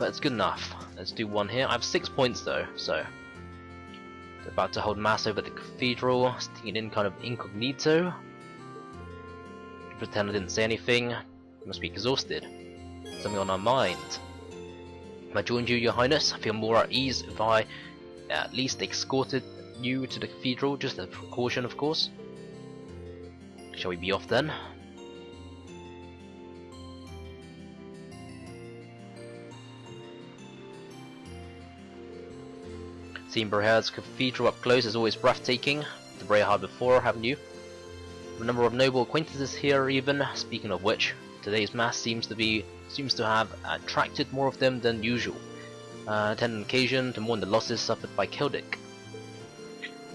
but it's good enough. Let's do one here. I have 6 points though, so about to hold mass over the cathedral, sticking in kind of incognito. Pretend I didn't say anything. You must be exhausted. Something on our mind. If I joined you, Your Highness, I feel more at ease if I at least escorted you to the cathedral, just as a precaution, of course. Shall we be off then? Seeing Brehard's cathedral up close is always breathtaking. The Brehard before, haven't you? A number of noble acquaintances here even. Speaking of which, today's mass seems to have attracted more of them than usual. Attend an occasion to mourn the losses suffered by Celtic.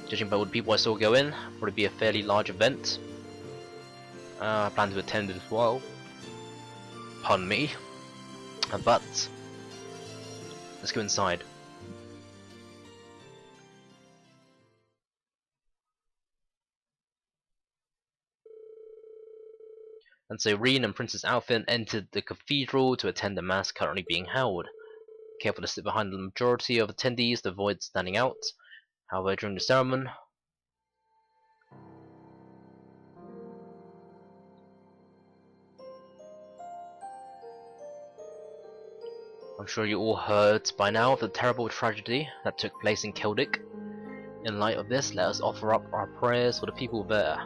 Judging by all the people I saw go in, probably be a fairly large event. I plan to attend as well. Pardon me. But let's go inside. And so Rean and Princess Alfin entered the cathedral to attend the mass currently being held. Careful to sit behind the majority of attendees to avoid standing out. However, during the ceremony, I'm sure you all heard by now of the terrible tragedy that took place in Celtic. In light of this, let us offer up our prayers for the people there.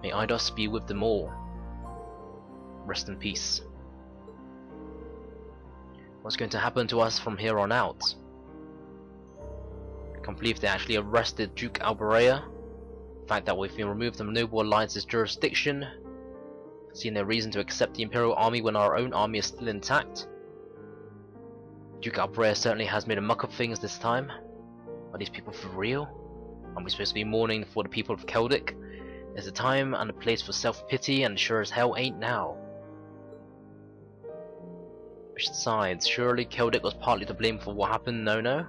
May Eidos be with them all. Rest in peace. What's going to happen to us from here on out? I can't believe they actually arrested Duke Alberea. The fact that we've been removed from Noble Alliance's jurisdiction. See no reason to accept the Imperial Army when our own army is still intact. Duke Alberea certainly has made a muck of things this time. Are these people for real? Are we supposed to be mourning for the people of Celtic? There's a time and a place for self-pity, and sure as hell ain't now. Besides, surely Celtic was partly to blame for what happened, no?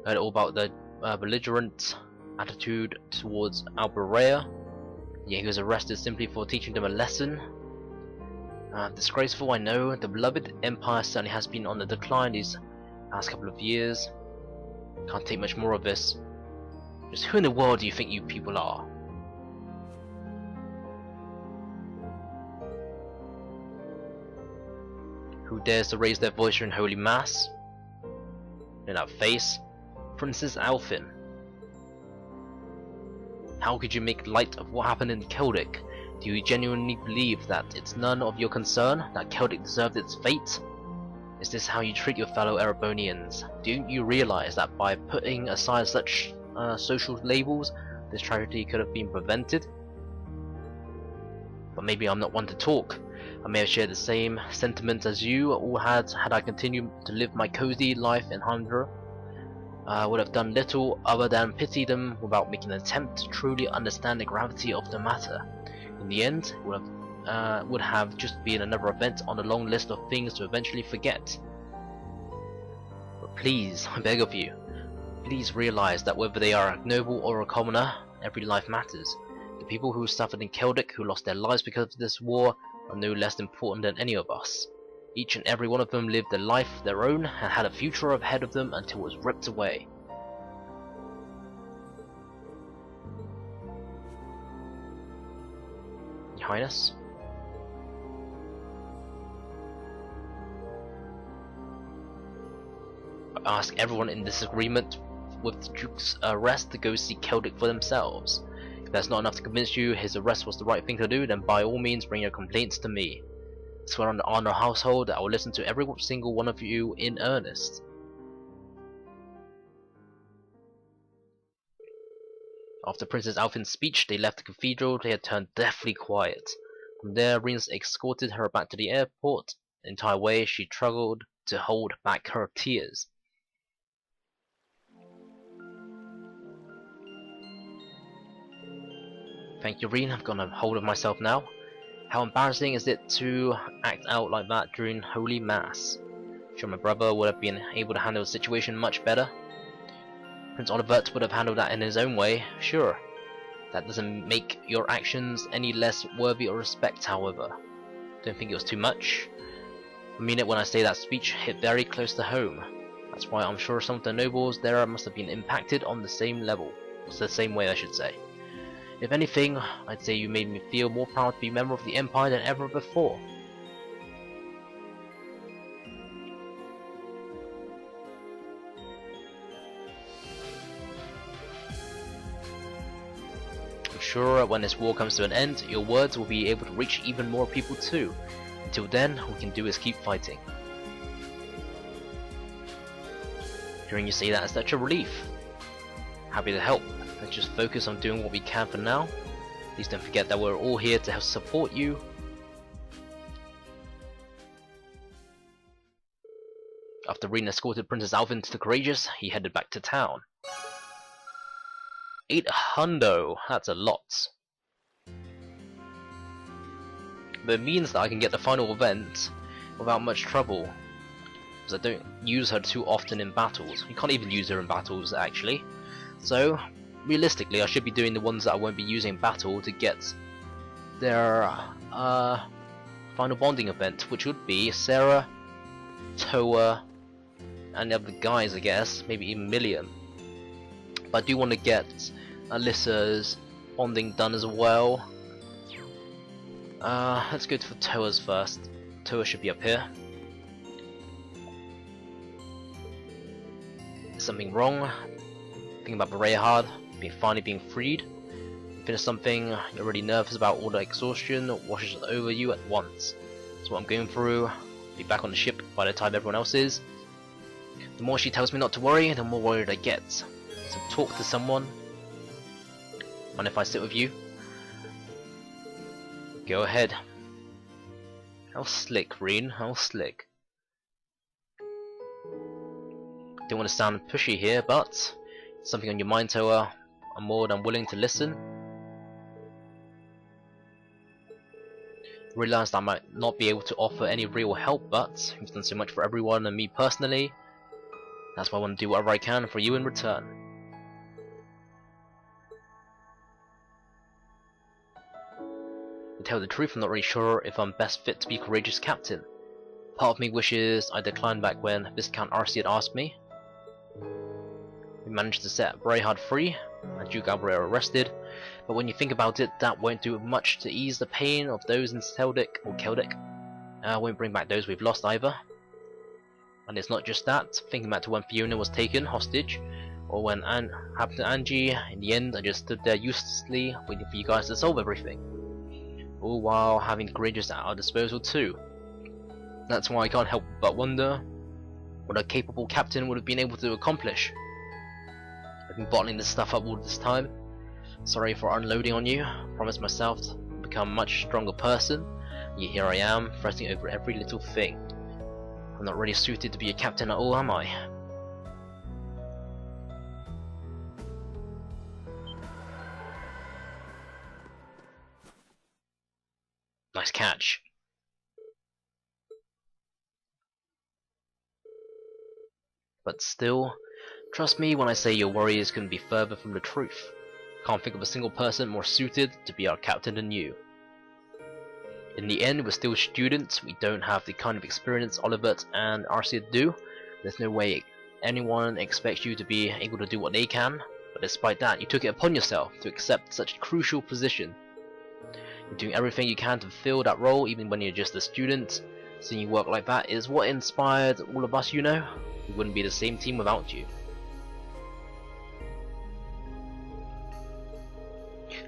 Heard all about the belligerent attitude towards Alberea. Yet he was arrested simply for teaching them a lesson. Disgraceful, I know. The beloved empire certainly has been on the decline these past couple of years. Can't take much more of this. Just who in the world do you think you people are? Who dares to raise their voice during Holy Mass? In that face, Princess Alfin. How could you make light of what happened in Celtic? Do you genuinely believe that it's none of your concern that Celtic deserved its fate? Is this how you treat your fellow Erebonians? Don't you realize that by putting aside such social labels, this tragedy could have been prevented? But maybe I'm not one to talk. I may have shared the same sentiments as you all had I continued to live my cozy life in Humdra. I would have done little other than pity them without making an attempt to truly understand the gravity of the matter. In the end, it would have just been another event on the long list of things to eventually forget. But please, I beg of you, please realize that whether they are a noble or a commoner, every life matters. The people who suffered in Celtic, who lost their lives because of this war, are no less important than any of us. Each and every one of them lived a life of their own and had a future ahead of them until it was ripped away. Your Highness? I ask everyone in disagreement with the Duke's arrest to go see Celtic for themselves. If that's not enough to convince you his arrest was the right thing to do, then by all means bring your complaints to me. I swear on the honor household that I will listen to every single one of you in earnest. After Princess Alfin's speech, they left the cathedral. They had turned deathly quiet. From there, Rean escorted her back to the airport. The entire way, she struggled to hold back her tears. Thank you, Rean. I've got a hold of myself now. How embarrassing is it to act out like that during Holy Mass? Sure, my brother would have been able to handle the situation much better. Prince Olivert would have handled that in his own way, sure. That doesn't make your actions any less worthy of respect, however. Don't think it was too much. I mean it when I say that speech hit very close to home. That's why I'm sure some of the nobles there must have been impacted on the same level. It's the same way, I should say. If anything, I'd say you made me feel more proud to be a member of the Empire than ever before. I'm sure when this war comes to an end, your words will be able to reach even more people too. Until then, all we can do is keep fighting. Hearing you say that is such a relief. Happy to help. Let's just focus on doing what we can for now. Please don't forget that we're all here to help support you. After Rean escorted Princess Alfin to the Courageous, he headed back to town. 800, that's a lot. But it means that I can get the final event without much trouble, because I don't use her too often in battles. You can't even use her in battles actually. So realistically I should be doing the ones that I won't be using in battle to get their final bonding event, which would be Sarah, Towa, and the other guys, I guess, maybe even Million. But I do want to get Alyssa's bonding done as well. Let's go for Towa's first. Towa should be up here. Is something wrong? Thinking about Berehard finally being freed. Finish something you're already nervous about, all the exhaustion washes over you at once. That's what I'm going through. Be back on the ship by the time everyone else is. The more she tells me not to worry, the more worried I get. So talk to someone. Mind if I sit with you? Go ahead. How slick, Rean, how slick. Don't want to sound pushy here, but something on your mind, Towa. I'm more than willing to listen. Realised I might not be able to offer any real help, but you've done so much for everyone and me personally. That's why I want to do whatever I can for you in return. To tell the truth, I'm not really sure if I'm best fit to be Courageous Captain. Part of me wishes I declined back when Viscount Arcee had asked me. We managed to set Berehard free and Duke Albert arrested, but when you think about it, that won't do much to ease the pain of those in Keldic. Won't bring back those we've lost either. And it's not just that. Thinking back to when Fiona was taken hostage, or when happened to Angie, in the end I just stood there uselessly waiting for you guys to solve everything. All while having the Courageous at our disposal too. That's why I can't help but wonder what a capable captain would have been able to accomplish. I've been bottling this stuff up all this time. Sorry for unloading on you. Promised myself to become a much stronger person. Yet here I am, fretting over every little thing. I'm not really suited to be a captain at all, am I? Nice catch. But still, trust me when I say your worries couldn't be further from the truth. Can't think of a single person more suited to be our captain than you. In the end, we're still students. We don't have the kind of experience Olivert and Arcee do. There's no way anyone expects you to be able to do what they can. But despite that, you took it upon yourself to accept such a crucial position. You're doing everything you can to fulfill that role, even when you're just a student. Seeing you work like that is what inspired all of us, you know. We wouldn't be the same team without you.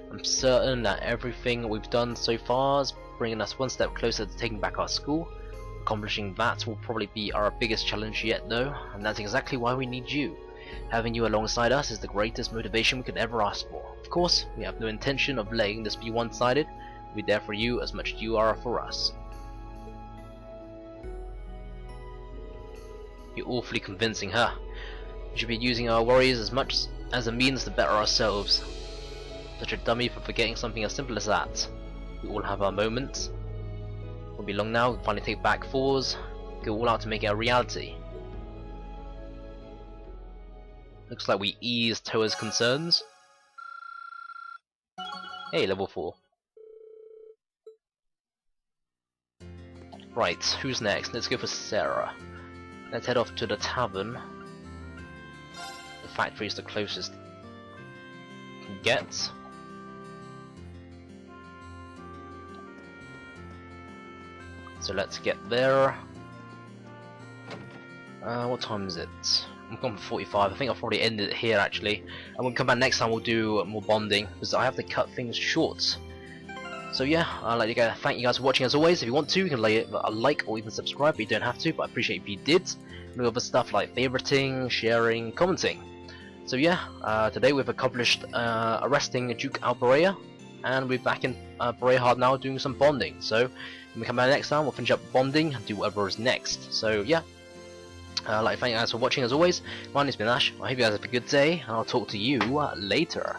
I'm certain that everything we've done so far is bringing us one step closer to taking back our school. Accomplishing that will probably be our biggest challenge yet though, and that's exactly why we need you. Having you alongside us is the greatest motivation we could ever ask for. Of course, we have no intention of letting this be one-sided. We'll be there for you as much as you are for us. You're awfully convincing, huh? We should be using our worries as much as a means to better ourselves. Such a dummy for forgetting something as simple as that. We all have our moments. Won't be long now, we'll finally take back Thors, go all out to make it a reality. Looks like we eased Towa's concerns. Hey, level 4. Right, who's next? Let's go for Sarah. Let's head off to the tavern. The factory is the closest we can get. So let's get there. What time is it? I'm gone for 45. I think I'll probably end it here actually. And when we come back next time, we'll do more bonding because I have to cut things short. So yeah, I'd like to thank you guys for watching as always. If you want to, you can leave a like or even subscribe, but you don't have to, but I appreciate if you did. And other stuff like favoriting, sharing, commenting. So yeah, today we've accomplished arresting Duke Alberea, and we're back in Berehard now doing some bonding. So when we come back next time, we'll finish up bonding and do whatever is next. So yeah, I'd like to thank you guys for watching as always. My name's been Ash. I hope you guys have a good day, and I'll talk to you later.